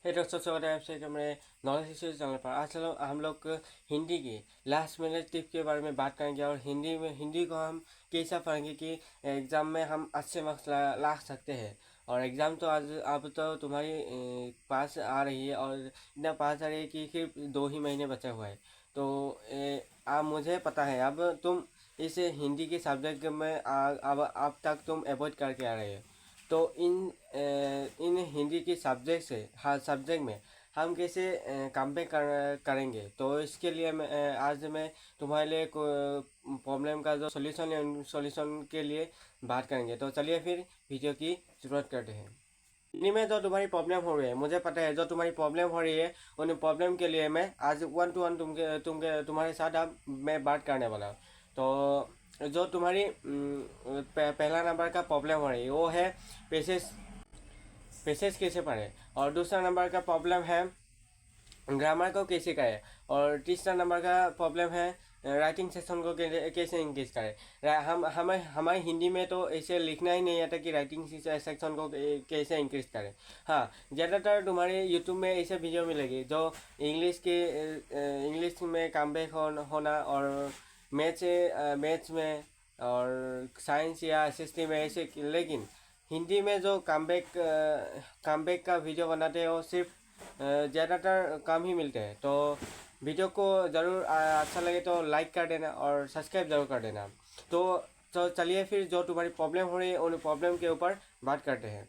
हे दोस्तों, स्वागत है आपसे हमारे नॉलेज हिस्ट्री चैनल पर। आज चलो हम लोग हिंदी की लास्ट मिनट टिप के बारे में बात करेंगे और हिंदी को हम कैसा पढ़ेंगे कि एग्ज़ाम में हम अच्छे मार्क्स ला सकते हैं। और एग्ज़ाम तो आज अब तो तुम्हारी पास आ रही है और इतना पास आ रही है कि सिर्फ 2 ही महीने बचा हुआ है। तो अब मुझे पता है अब तुम इस हिंदी के सब्जेक्ट में अब तक तुम अवॉइड करके आ रहे हो। तो इन हिंदी की सब्जेक्ट से हर सब्जेक्ट में हम कैसे काम पे करेंगे। तो इसके लिए आज मैं तुम्हारे लिए प्रॉब्लम का जो सॉल्यूशन के लिए बात करेंगे। तो चलिए फिर वीडियो की शुरुआत करते हैं। हिंदी में जो तुम्हारी प्रॉब्लम हो रही है, मुझे पता है जो तुम्हारी प्रॉब्लम हो रही है, उन प्रॉब्लम के लिए मैं आज 1 to 1 तुम्हारे साथ अब मैं बात करने वाला हूँ। तो जो तुम्हारी पहला नंबर का प्रॉब्लम हो रही है वो है पेसेस पेसेस कैसे पढ़े, और दूसरा नंबर का प्रॉब्लम है ग्रामर को कैसे करें, और तीसरा नंबर का प्रॉब्लम है राइटिंग सेक्शन को कैसे इंक्रीज करें। हमें हमारे हिंदी में तो ऐसे लिखना ही नहीं आता कि राइटिंग सेक्शन को कैसे इंक्रीज करें। हाँ, ज़्यादातर तुम्हारे यूट्यूब में ऐसे वीडियो मिलेगी जो इंग्लिश में कमबैक होना, और मैथ्स में और साइंस या एसएसटी में ऐसे। लेकिन हिंदी में जो कमबैक का वीडियो बनाते हैं वो सिर्फ ज़्यादातर कम ही मिलते हैं। तो वीडियो को ज़रूर अच्छा लगे तो लाइक कर देना और सब्सक्राइब ज़रूर कर देना। तो चलिए फिर जो तुम्हारी प्रॉब्लम हो रही है उन प्रॉब्लम के ऊपर बात करते हैं।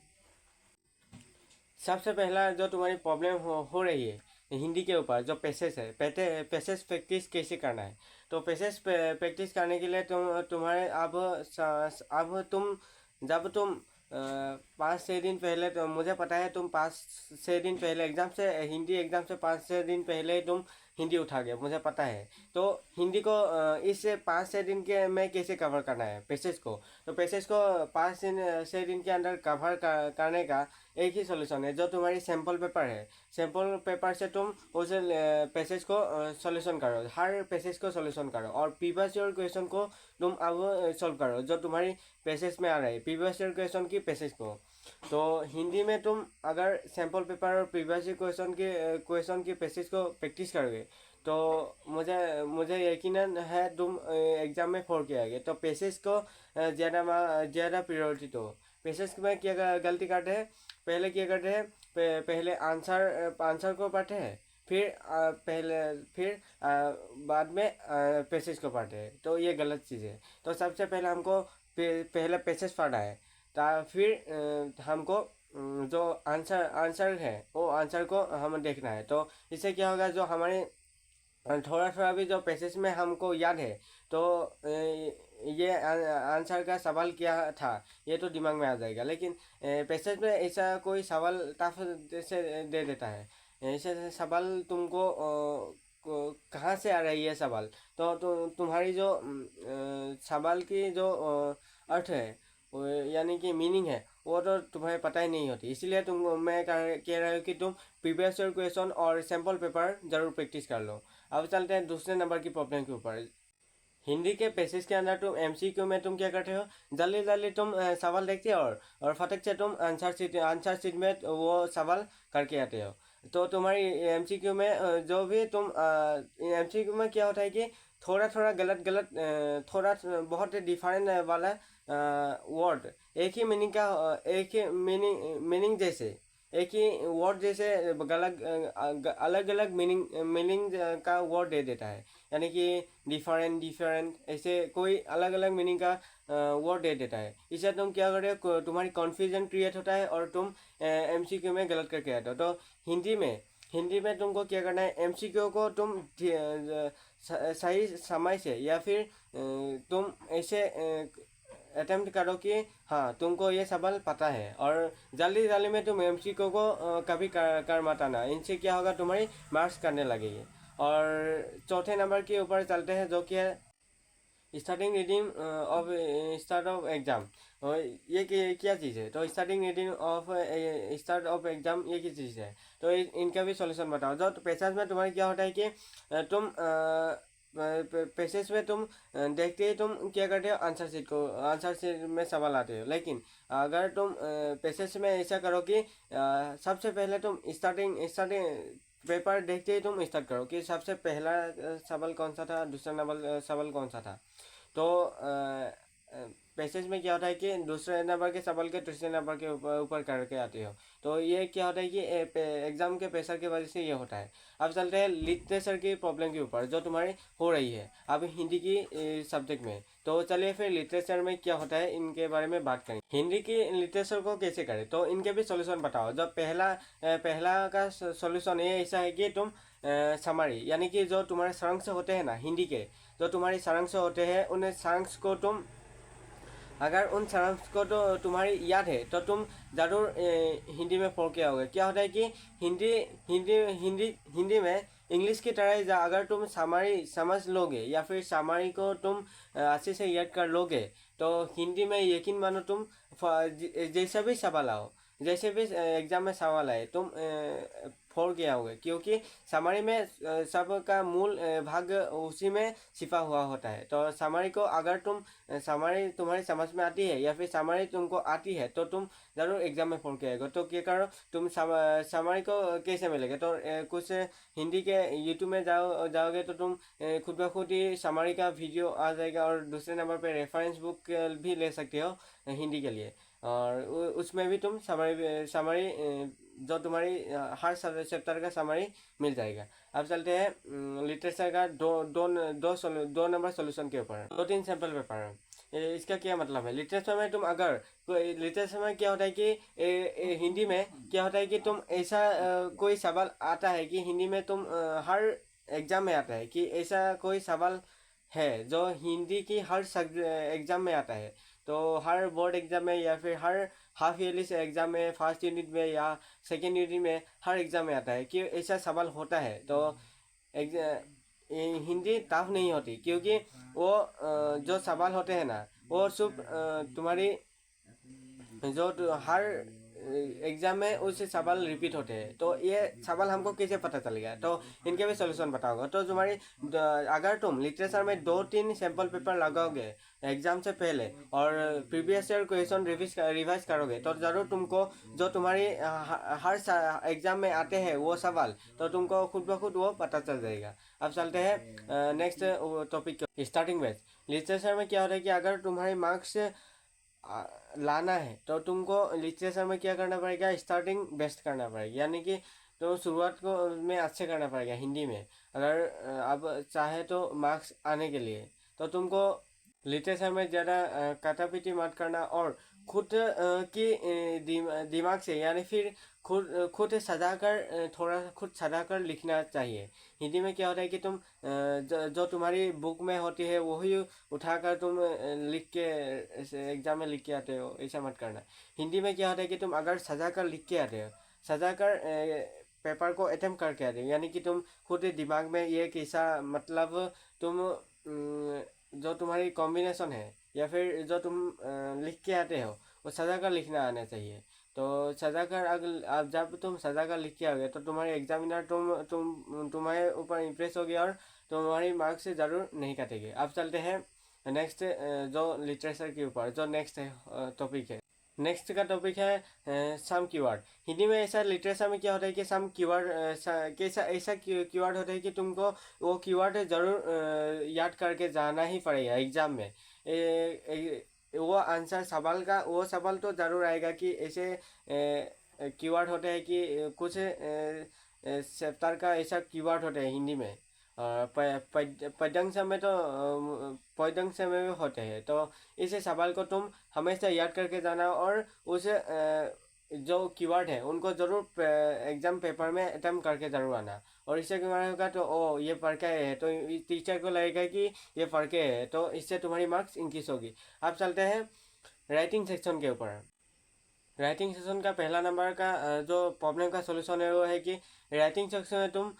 सबसे पहला जो तुम्हारी प्रॉब्लम हो रही है हिंदी के ऊपर, जो पैसेज है, पैसेज प्रैक्टिस कैसे करना है। तो पैसेज प्रैक्टिस करने के लिए तुम्हारे अब तुम जब तुम 5-6 दिन पहले, तो मुझे पता है तुम 5-6 दिन पहले एग्ज़ाम से, हिंदी एग्ज़ाम से 5-6 दिन पहले तुम हिंदी उठा गया, मुझे पता है। तो हिंदी को इस 5-6 दिन के में कैसे कवर करना है पैसेज को। तो पैसेज को 5-6 दिन के अंदर कवर करने का एक ही सोल्यूशन है, जो तुम्हारी सैम्पल पेपर है। सैम्पल पेपर से तुम उस पैसेज को सोल्यूशन करो, हर पैसेज को सोल्यूशन करो, और प्रीवियस ईयर क्वेश्चन को तुम अब सॉल्व करो जो तुम्हारी पैसेज में आ रहा है, प्रीवियस ईयर क्वेश्चन की पैसेज को। तो हिंदी में तुम अगर सैम्पल पेपर और प्रीवियस ईयर क्वेश्चन की पैसेज को प्रैक्टिस करोगे तो मुझे यकीनन है तुम एग्ज़ाम में 4 के आएंगे। तो पैसेज को ज़्यादा प्रायोरिटी दो। पैसेज में क्या गलती करते हैं, पहले क्या करते हैं, पहले आंसर को पढ़ते हैं, फिर बाद में पैसेज को पढ़ते हैं। तो ये गलत चीज़ है। तो सबसे पहले हमको पहले पैसेज पढ़ना है, फिर हमको जो आंसर है वो आंसर को हम देखना है। तो इससे क्या होगा, जो हमारे थोड़ा थोड़ा भी जो पैसेज में हमको याद है, तो ये आंसर का सवाल क्या था ये तो दिमाग में आ जाएगा। लेकिन पैसेज में ऐसा कोई सवाल टफ से दे देता है, ऐसे सवाल तुमको कहाँ से आ रही है सवाल। तो तुम्हारी जो सवाल की जो अर्थ है, यानी कि मीनिंग है, वो तो तुम्हें पता ही नहीं होती। इसीलिए मैं कह रहा हूँ कि तुम प्रीवियस ईयर क्वेश्चन और सैम्पल पेपर ज़रूर प्रैक्टिस कर लो। अब चलते हैं दूसरे नंबर की प्रॉब्लम के ऊपर। हिंदी के पैसेज के अंदर तुम एमसीक्यू में तुम क्या करते हो, जल्दी जल्दी तुम सवाल देखते हो और फटक से तुम आंसर शीट में वो सवाल करके आते हो। तो तुम्हारी एमसीक्यू में जो भी तुम एमसीक्यू में क्या होता है कि थोड़ा थोड़ा गलत थोड़ा बहुत डिफरेंट वाला वर्ड, एक ही मीनिंग का, एक ही मीनिंग जैसे, एक ही वर्ड जैसे अलग अलग मीनिंग का वर्ड दे देता है। यानी कि डिफरेंट ऐसे कोई अलग अलग मीनिंग का वर्ड दे देता है। इससे तुम क्या कर रहे हो, तुम्हारी कन्फ्यूजन क्रिएट होता है और तुम एमसीक्यू में गलत करके आते हो। तो हिंदी में तुमको क्या करना है, एमसीक्यू को तुम सही समय से, या फिर तुम ऐसे अटेम्प्ट करो कि हाँ तुमको ये सवाल पता है, और जल्दी जल्दी में तुम एमसीक्यू को कभी कर मत आना। इनसे क्या होगा, तुम्हारी मार्क्स करने लगेगी। और चौथे नंबर के ऊपर चलते हैं, जो कि है starting reading of start of exam. और ये क्या चीज़ है। तो starting reading of start of exam ये क्या चीज़ है। तो इनका भी सॉल्यूशन बताओ। जो पैसेज में तुम्हारे क्या होता है कि तुम पैसेज में तुम देखते ही तुम क्या करते हो, आंसर शीट में सवाल आते हो। लेकिन अगर तुम पैसेज में ऐसा करो कि सबसे पहले तुम स्टार्टिंग पेपर देखते ही तुम स्टार्ट करो कि सबसे पहला सवाल कौन सा था, दूसरा नंबर सवाल कौन सा था। तो पैसेज में क्या होता है कि दूसरे नंबर के सवाल के तीसरे नंबर के ऊपर करके आती हो। तो ये क्या होता है कि एग्जाम के प्रेशर की वजह से ये होता है। अब चलते हैं लिटरेचर की प्रॉब्लम के ऊपर जो तुम्हारी हो रही है अब हिंदी की सब्जेक्ट में। तो चलिए फिर लिटरेचर में क्या होता है इनके बारे में बात करें। हिंदी की लिटरेचर को कैसे करें तो इनके भी सॉल्यूशन बताओ। जब पहला का सॉल्यूशन ये ऐसा है कि तुम समरी यानी कि जो तुम्हारे सारांश होते हैं ना हिंदी के, जो तुम्हारी सारांश होते हैं उन सारांश को तुम अगर उन सारांश को तो तुम्हारी याद है तो तुम ज़रूर हिंदी में पढ़ के आओगे। क्या होता है कि हिंदी हिंदी हिंदी हिंदी में इंग्लिश की तरह अगर तुम सामारी समझ लोगे या फिर सामारी को तुम अच्छे से याद कर लोगे तो हिंदी में यकीन मानो तुम जैसे भी सवाल आओ, जैसे भी एग्जाम में सवाल आए तुम फोड़ के आओगे। क्योंकि समरी में सबका मूल भाग उसी में छिपा हुआ होता है। तो समरी को अगर तुम समरी तुम्हारी समझ में आती है या फिर समरी तुमको आती है तो तुम ज़रूर एग्जाम में फोड़ के आएगा। तो क्या करो तुम समरी को कैसे मिलेगा तो कुछ हिंदी के यूट्यूब में जाओगे तो तुम खुद ब खुद ही समरी का वीडियो आ जाएगा। और दूसरे नंबर पे रेफरेंस बुक भी ले सकते हो हिंदी के लिए, और उसमें भी तुम समरी जो तुम्हारी हर चैप्टर का समरी मिल जाएगा। अब चलते हैं लिटरेचर का दो नंबर सॉल्यूशन के ऊपर, 2-3 सैंपल पेपर है। इसका क्या मतलब है लिटरेचर में तुम अगर लिटरेचर में क्या होता है कि हिंदी में क्या होता है कि तुम ऐसा कोई सवाल आता है कि हिंदी में तुम हर एग्जाम में आता है कि ऐसा कोई सवाल है जो हिंदी की हर एग्जाम में आता है। तो हर बोर्ड एग्जाम में या फिर हर हाफ ईयरली से एग्जाम में फर्स्ट यूनिट में या सेकेंड यूनिट में हर एग्जाम में आता है कि ऐसा सवाल होता है। तो हिंदी टफ नहीं होती क्योंकि वो जो सवाल होते हैं ना वो सिर्फ तुम्हारी जो हर एग्जाम में उस सवाल रिपीट होते हैं। तो ये सवाल हमको कैसे पता चलेगा तो इनके भी सॉल्यूशन बताऊंगा। तो तुम्हारी अगर तुम लिटरेचर में 2-3 सैंपल पेपर लगाओगे एग्जाम से पहले और प्रीवियस ईयर क्वेश्चन रिवाइज करोगे तो ज़रूर तुमको जो तुम्हारी हर एग्जाम में आते हैं वो सवाल तो तुमको खुद ब खुद वो पता चल जाएगा। अब चलते हैं next topic starting batch. Literature में क्या होता है कि अगर तुम्हारे मार्क्स लाना है तो तुमको लिटरेचर में क्या करना पड़ेगा स्टार्टिंग बेस्ट करना पड़ेगा। यानी कि तो शुरुआत को में अच्छे करना पड़ेगा हिंदी में अगर अब चाहे तो मार्क्स आने के लिए। तो तुमको लिटरेचर में ज़्यादा काटापीटी मत करना और खुद की दिमाग से यानी फिर खुद सजा कर थोड़ा खुद सजा कर लिखना चाहिए। हिंदी में क्या होता है कि तुम जो तुम्हारी बुक में होती है वही उठाकर तुम लिख के एग्जाम में लिख के आते हो, ऐसा मत करना। हिंदी में क्या होता है कि तुम अगर सजा कर लिख के आते हो, सजा कर पेपर को अटेम्प्ट करके आते हो यानी कि तुम खुद दिमाग में ये कैसा मतलब तुम जो तुम्हारी कॉम्बिनेशन है या फिर जो तुम लिख के आते हो वो सजा कर लिखना आना चाहिए। तो सजा कर अब जब तुम सजा कर लिख के आओगे तो तुम्हारे एग्जामिनर तुम्हारे ऊपर इम्प्रेस होगी और तुम्हारी मार्क्स से ज़रूर नहीं काटेगी। अब चलते हैं नेक्स्ट जो लिटरेचर के ऊपर जो नेक्स्ट टॉपिक है। नेक्स्ट का टॉपिक है सम कीवर्ड। हिंदी में ऐसा लिटरेचर में क्या होता है कि सम कीवर्ड कैसा ऐसा कीवर्ड होता है कि तुमको वो कीवर्ड ज़रूर याद करके जाना ही पड़ेगा एग्जाम में। वो आंसर सवाल का वो सवाल तो ज़रूर आएगा कि ऐसे कीवर्ड होते हैं कि कुछ चैप्टर का ऐसा कीवर्ड होते हैं हिंदी में। पद्यांश में तो पद्यांश में भी होते हैं। तो इस सवाल को तुम हमेशा याद करके जाना और उस जो कीवर्ड है उनको ज़रूर एग्जाम पेपर में अटेम्प्ट करके ज़रूर आना। और इससे क्या होगा तो ओ ये पढ़ के है तो टीचर को लगेगा कि ये पढ़ के है तो इससे तुम्हारी मार्क्स इंक्रीज होगी। अब चलते हैं राइटिंग सेक्शन के ऊपर। राइटिंग सेक्शन का पहला नंबर का जो प्रॉब्लम का सॉल्यूशन है वो है कि राइटिंग सेक्शन में तुम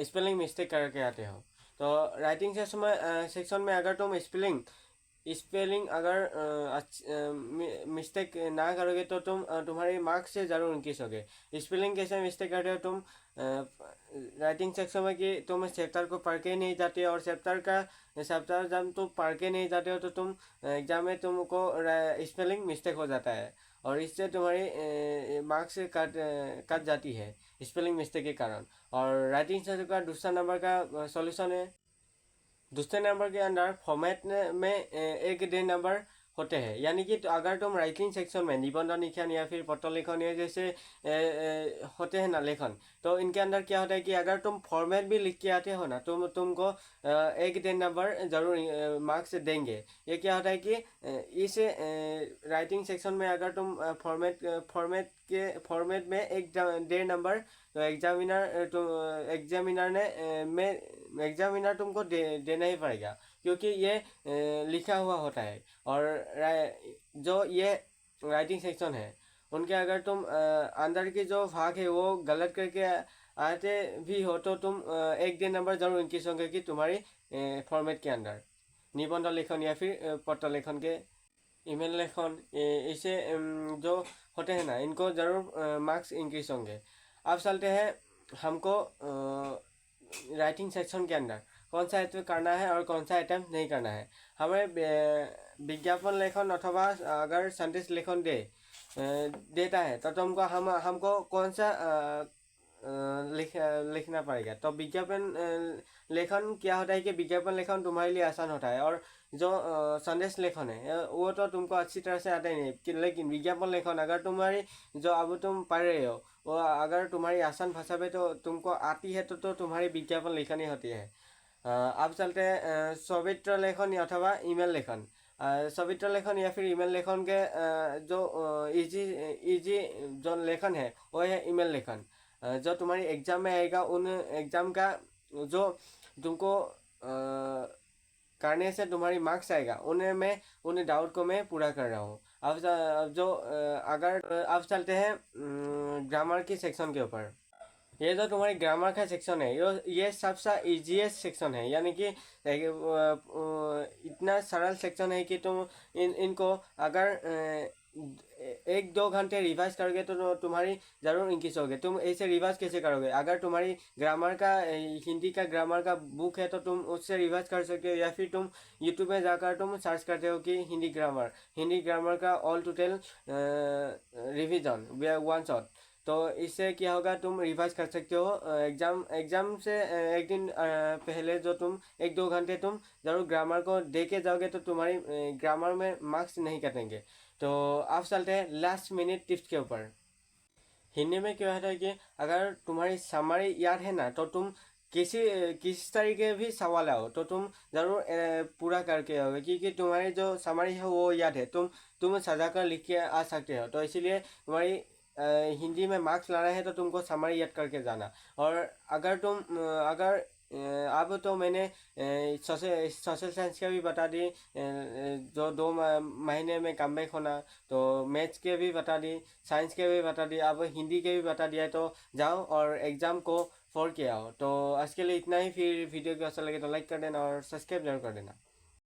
स्पेलिंग मिस्टेक करके आते हो। तो राइटिंग सेक्शन में अगर तुम स्पेलिंग स्पेलिंग अगर मिस्टेक ना करोगे तो तुम्हारी मार्क्स से ज़रूर इंक्रीज होगे। स्पेलिंग कैसे मिस्टेक करते हो तुम राइटिंग सेक्शन में कि तुम चैप्टर को पढ़ के नहीं जाते और चैप्टर जब तुम पढ़ के नहीं जाते हो तो तुम एग्जाम में तुमको स्पेलिंग मिस्टेक हो जाता है और इससे तुम्हारी मार्क्स कट जाती है स्पेलिंग मिस्टेक के कारण। और राइटिंग सेक्शन का दूसरा नंबर का सॉल्यूशन है। दूसरे नंबर के अंदर फॉर्मेट में एक डेढ़ नंबर होते हैं, यानी कि तो अगर तुम राइटिंग सेक्शन में निबंध लेखन या फिर पत्र लेखन या जैसे होते हैं ना लेखन, तो इनके अंदर क्या होता है कि अगर तुम फॉर्मेट भी लिख के आते हो ना तुमको एक डेढ़ नंबर जरूर मार्क्स देंगे। ये क्या होता है कि इस राइटिंग सेक्शन में अगर तुम फॉर्मेट में एक डेढ़ नंबर तो एग्जामिनर तुमको देना ही पड़ेगा, क्योंकि ये लिखा हुआ होता है। और जो ये राइटिंग सेक्शन है उनके अगर तुम अंदर की जो भाग है वो गलत करके आते भी हो तो तुम एक डेढ़ नंबर जरूर इंक्रीज होंगे कि तुम्हारी फॉर्मेट के अंदर निबंध लेखन या फिर पत्र लेखन के ईमेल लेखन इसे जो होते हैं ना इनको जरूर मार्क्स इंक्रीज होंगे। अब चलते हैं हमको राइटिंग सेक्शन के अंदर कौन सा अटेम्प्ट करना है और कौन सा अटेम्प्ट नहीं करना है। हमें विज्ञापन लेखन अथवा अगर संदेश लेखन देता है तो हमको कौन सा लिखना पड़ेगा। तो विज्ञापन लेखन क्या होता है कि विज्ञापन लेखन तुम्हारे लिए आसान होता है और जो संदेश लेखन है वो तो तुमको अच्छी तरह से आता ही नहीं, लेकिन विज्ञापन लेखन अगर तुम्हारी जो अब तुम पढ़ रहे हो वो अगर तुम्हारी आसान भाषा में तो तुमको आती है तो तुम्हारी विज्ञापन लेखन ही होती है। अब चलते हैं सौवित्र लेखन अथवा ईमेल लेखन। सवित्र लेखन या फिर ईमेल लेखन के जो इजी जो लेखन है वो है ईमेल लेखन। जो तुम्हारी एग्जाम में आएगा उन एग्जाम का जो तुमको करने से तुम्हारी मार्क्स आएगा उन्हें उन डाउट को मैं पूरा कर रहा हूँ। अब चलते हैं ग्रामर की सेक्शन के ऊपर। ये जो तुम्हारी ग्रामर का सेक्शन है ये सबसे इजीएस्ट सेक्शन है, यानी कि इतना सरल सेक्शन है कि तुम इनको अगर एक दो घंटे रिवाइज करोगे तो तुम्हारी ज़रूर इंक्रीज होगे। तुम ऐसे रिवाइज कैसे करोगे? अगर तुम्हारी ग्रामर का हिंदी का ग्रामर का बुक है तो तुम उससे रिवाइज कर सकते हो, या फिर तुम यूट्यूब में जाकर तुम सर्च करते हो कि हिंदी ग्रामर का all total revision one shot, तो इससे क्या होगा तुम रिवाइज कर सकते हो। एग्जाम से एक दिन पहले जो तुम एक दो घंटे तुम जरूर ग्रामर को दे के जाओगे तो तुम्हारी ग्रामर में मार्क्स नहीं कटेंगे। तो आप चलते हैं लास्ट मिनट टिप्स के ऊपर। हिंदी में क्या होता है कि अगर तुम्हारी समरी याद है ना तो तुम किस तरीके भी सवाल आओ तो तुम ज़रूर पूरा करके आओगे, क्योंकि तुम्हारी जो समरी है वो याद है, तुम सजा कर लिख के आ सकते हो। तो इसीलिए तुम्हारी हिंदी में मार्क्स लाना है तो तुमको समरी याद करके जाना। और अगर अब तो मैंने सोशल साइंस का भी बता दी, जो 2 महीने में कम बैक होना, तो मैथ्स के भी बता दी, साइंस के भी बता दी, अब हिंदी के भी बता दिया। तो जाओ और एग्ज़ाम को फोड़ के आओ। तो आज के लिए इतना ही। फिर वीडियो को अच्छा लगे तो लाइक कर देना और सब्सक्राइब जरूर कर देना।